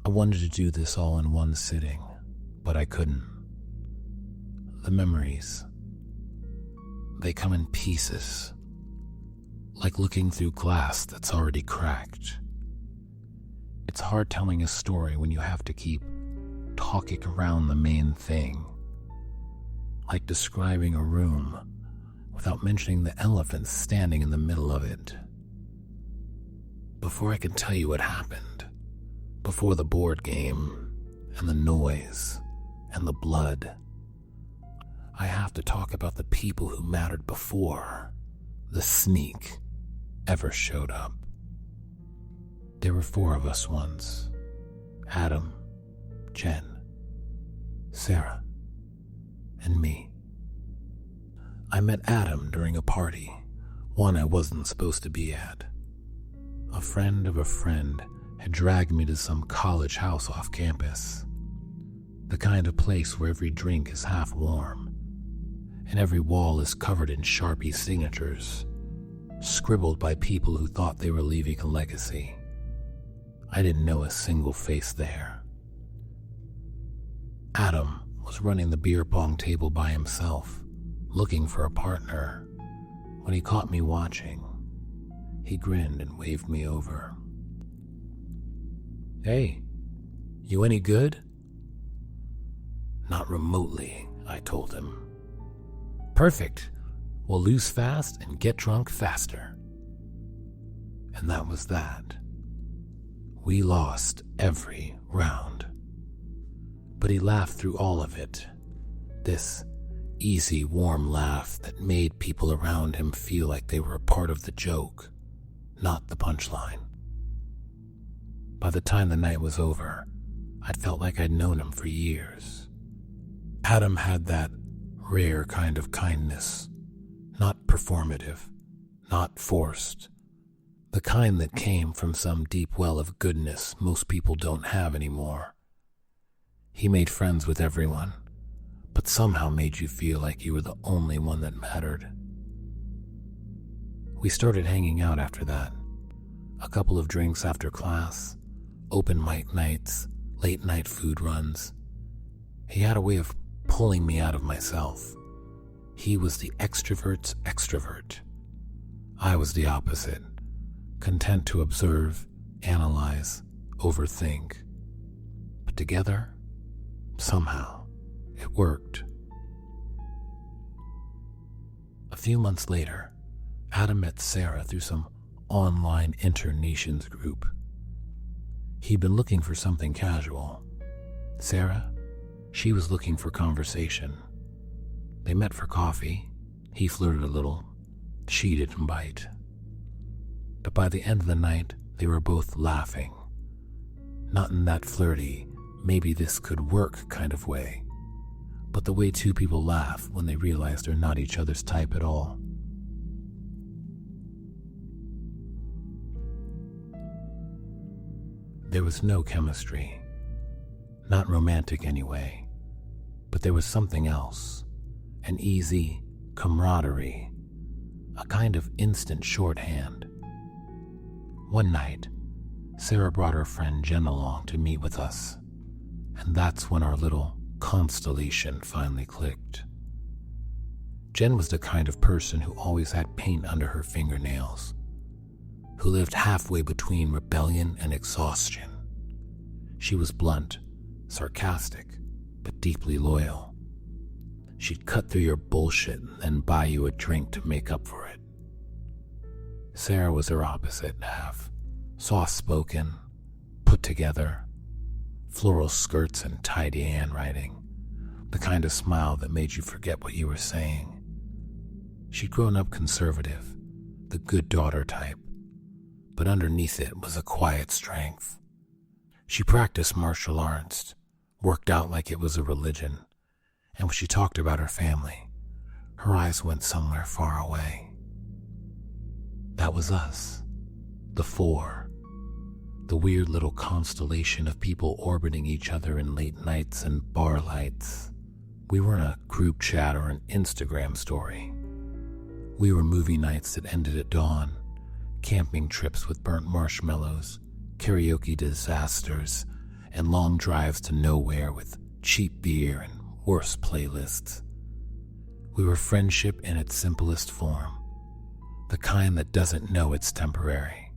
I wanted to do this all in one sitting, but I couldn't. The memories, they come in pieces, like looking through glass that's already cracked. It's hard telling a story when you have to keep talking around the main thing, like describing a room without mentioning the elephant standing in the middle of it. Before I can tell you what happened, before the board game and the noise and the blood, I have to talk about the people who mattered before the sneak ever showed up. There were 4 of us once: Adam, Jen, Sarah, and me. I met Adam during a party, one I wasn't supposed to be at. A friend of a friend had dragged me to some college house off campus, the kind of place where every drink is half warm, and every wall is covered in Sharpie signatures, scribbled by people who thought they were leaving a legacy. I didn't know a single face there. Adam was running the beer pong table by himself, looking for a partner. When he caught me watching, he grinned and waved me over. "Hey, you any good?" "Not remotely," I told him. "Perfect. We'll lose fast and get drunk faster." And that was that. We lost every round. But he laughed through all of it. This easy, warm laugh that made people around him feel like they were a part of the joke, not the punchline. By the time the night was over, I'd felt like I'd known him for years. Adam had that rare kind of kindness, not performative, not forced, the kind that came from some deep well of goodness most people don't have anymore. He made friends with everyone, but somehow made you feel like you were the only one that mattered. We started hanging out after that. A couple of drinks after class, open mic nights, late night food runs. He had a way of pulling me out of myself. He was the extrovert's extrovert. I was the opposite, content to observe, analyze, overthink. But together, somehow, it worked. A few months later, Adam met Sarah through some online internations group. He'd been looking for something casual. Sarah, she was looking for conversation. They met for coffee. He flirted a little. She didn't bite. But by the end of the night, they were both laughing. Not in that flirty, maybe this could work kind of way, but the way two people laugh when they realize they're not each other's type at all. There was no chemistry. Not romantic anyway, but there was something else. An easy camaraderie, a kind of instant shorthand. One night, Sarah brought her friend Jen along to meet with us, and that's when our little constellation finally clicked. Jen was the kind of person who always had paint under her fingernails, who lived halfway between rebellion and exhaustion. She was blunt, sarcastic, but deeply loyal. She'd cut through your bullshit and then buy you a drink to make up for it. Sarah was her opposite half, soft-spoken, put together, floral skirts and tidy handwriting, the kind of smile that made you forget what you were saying. She'd grown up conservative, the good daughter type, but underneath it was a quiet strength. She practiced martial arts, worked out like it was a religion, and when she talked about her family, her eyes went somewhere far away. That was us, the four, the weird little constellation of people orbiting each other in late nights and bar lights. We weren't a group chat or an Instagram story. We were movie nights that ended at dawn, camping trips with burnt marshmallows, karaoke disasters, and long drives to nowhere with cheap beer and worse playlists. We were friendship in its simplest form, the kind that doesn't know it's temporary.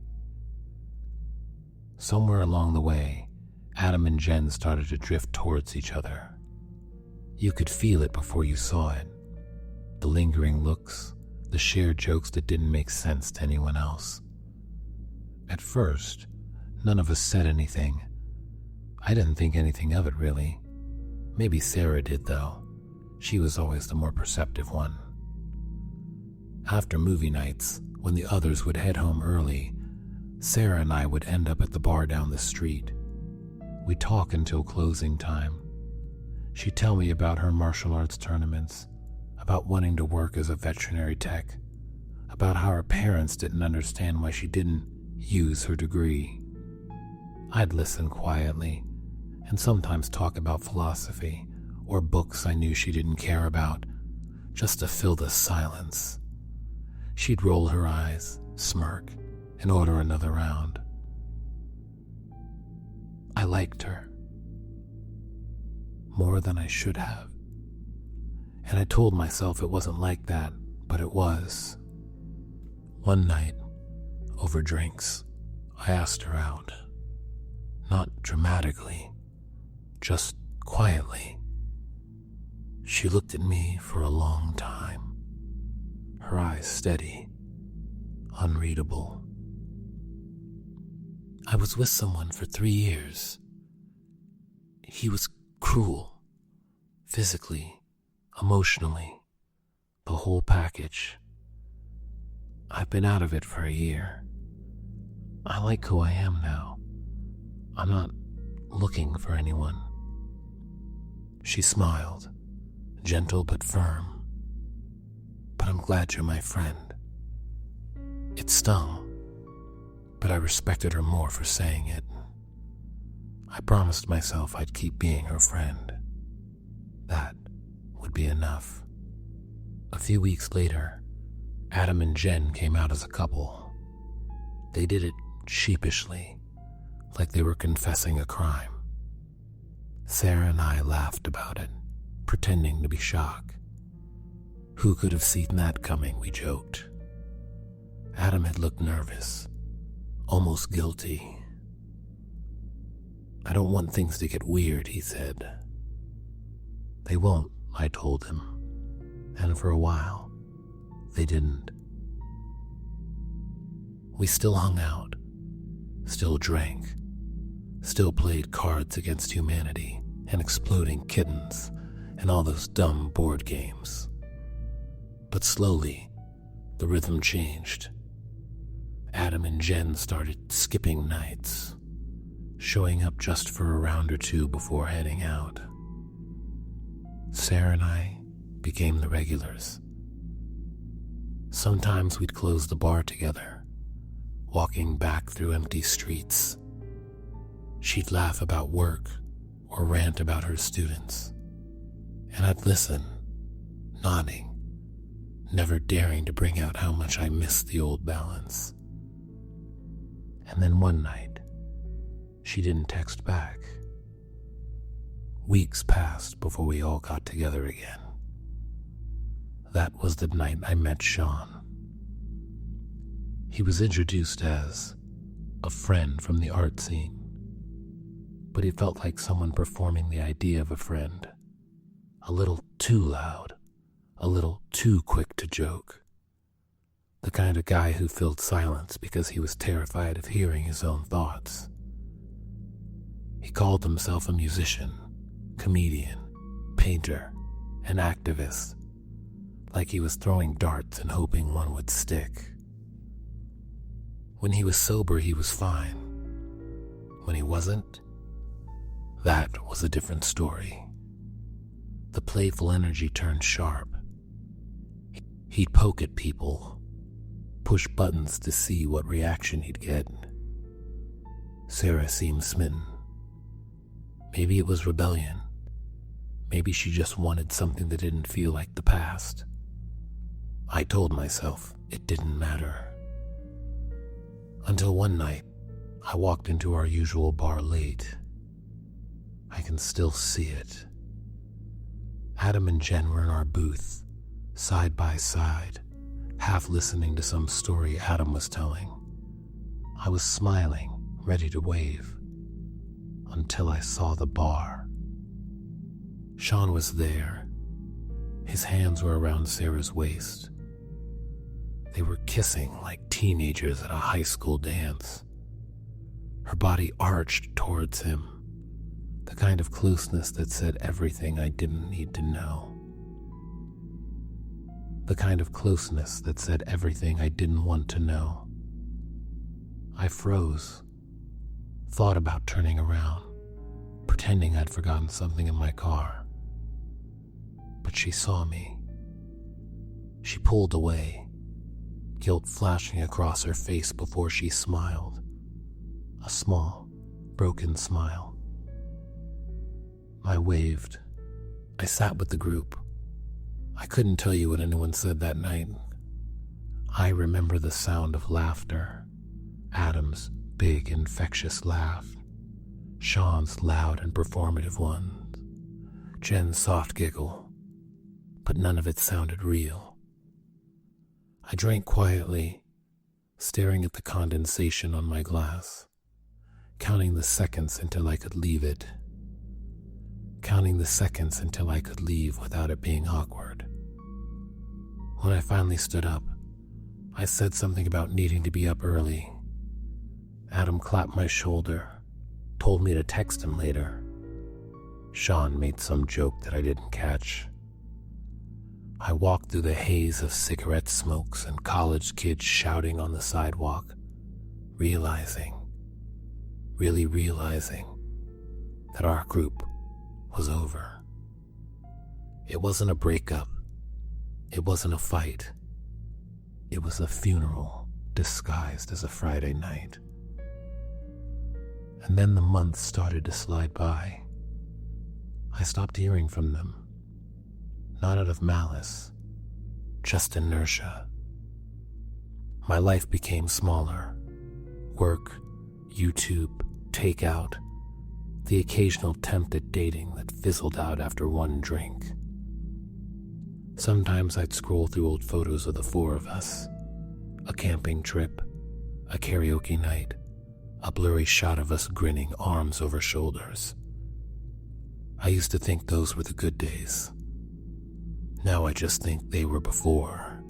Somewhere along the way, Adam and Jen started to drift towards each other. You could feel it before you saw it. The lingering looks, the shared jokes that didn't make sense to anyone else. At first, none of us said anything. I didn't think anything of it, really. Maybe Sarah did, though. She was always the more perceptive one. After movie nights, when the others would head home early, Sarah and I would end up at the bar down the street. We'd talk until closing time. She'd tell me about her martial arts tournaments, about wanting to work as a veterinary tech, about how her parents didn't understand why she didn't use her degree. I'd listen quietly and sometimes talk about philosophy or books I knew she didn't care about, just to fill the silence. She'd roll her eyes, smirk, and order another round. I liked her more than I should have, and I told myself it wasn't like that, but it was. One night, over drinks, I asked her out. Not dramatically, just quietly. She looked at me for a long time, her eyes steady, unreadable. I was with someone for 3 years. He was cruel, physically, emotionally, the whole package. I've been out of it for a year. I like who I am now. I'm not looking for anyone. She smiled, gentle but firm. But I'm glad you're my friend. It stung, but I respected her more for saying it. I promised myself I'd keep being her friend. That would be enough. A few weeks later, Adam and Jen came out as a couple. They did it sheepishly, like they were confessing a crime. Sarah and I laughed about it, pretending to be shocked. Who could have seen that coming, we joked. Adam had looked nervous, almost guilty. I don't want things to get weird, he said. They won't, I told him. And for a while, they didn't. We still hung out, still drank, still played Cards Against Humanity and Exploding Kittens and all those dumb board games. But slowly, the rhythm changed. Adam and Jen started skipping nights, showing up just for a round or two before heading out. Sarah and I became the regulars. Sometimes we'd close the bar together, walking back through empty streets. She'd laugh about work or rant about her students, and I'd listen, nodding, never daring to bring out how much I missed the old balance. And then one night, she didn't text back. Weeks passed before we all got together again. That was the night I met Sean. He was introduced as a friend from the art scene, but he felt like someone performing the idea of a friend. A little too loud, a little too quick to joke. The kind of guy who filled silence because he was terrified of hearing his own thoughts. He called himself a musician, comedian, painter, and activist, like he was throwing darts and hoping one would stick. When he was sober, he was fine. When he wasn't, that was a different story. The playful energy turned sharp. He'd poke at people, push buttons to see what reaction he'd get. Sarah seemed smitten. Maybe it was rebellion. Maybe she just wanted something that didn't feel like the past. I told myself it didn't matter. Until one night, I walked into our usual bar late. I can still see it. Adam and Jen were in our booth, side by side, half listening to some story Adam was telling. I was smiling, ready to wave, until I saw the bar. Sean was there. His hands were around Sarah's waist. They were kissing like teenagers at a high school dance. Her body arched towards him, the kind of closeness that said everything I didn't need to know. The kind of closeness that said everything I didn't want to know. I froze, thought about turning around, pretending I'd forgotten something in my car. But she saw me. She pulled away, guilt flashing across her face before she smiled. A small, broken smile. I waved. I sat with the group. I couldn't tell you what anyone said that night. I remember the sound of laughter. Adam's big, infectious laugh. Sean's loud and performative one. Jen's soft giggle. But none of it sounded real. I drank quietly, staring at the condensation on my glass, counting the seconds until I could leave it. Counting the seconds until I could leave without it being awkward. When I finally stood up, I said something about needing to be up early. Adam clapped my shoulder, told me to text him later. Sean made some joke that I didn't catch. I walked through the haze of cigarette smokes and college kids shouting on the sidewalk, really realizing that our group was over. It wasn't a breakup. It wasn't a fight. It was a funeral disguised as a Friday night. And then the months started to slide by. I stopped hearing from them. Not out of malice, just inertia. My life became smaller. Work, YouTube, takeout, the occasional attempt at dating that fizzled out after one drink. Sometimes I'd scroll through old photos of the four of us. A camping trip, a karaoke night, a blurry shot of us grinning, arms over shoulders. I used to think those were the good days. Now I just think they were before.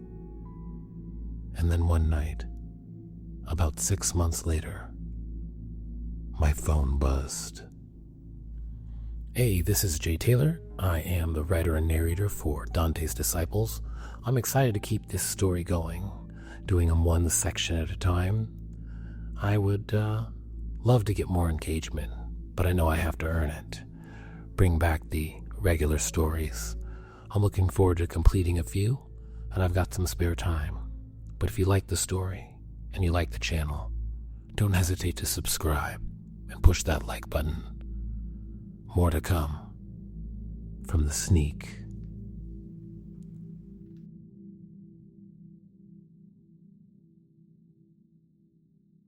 And then one night, about 6 months later, my phone buzzed. Hey, this is Jay Taylor. I am the writer and narrator for Dante's Disciples. I'm excited to keep this story going, doing them one section at a time. I would love to get more engagement, but I know I have to earn it. Bring back the regular stories. I'm looking forward to completing a few, and I've got some spare time. But if you like the story and you like the channel, don't hesitate to subscribe and push that like button. More to come from the sneak.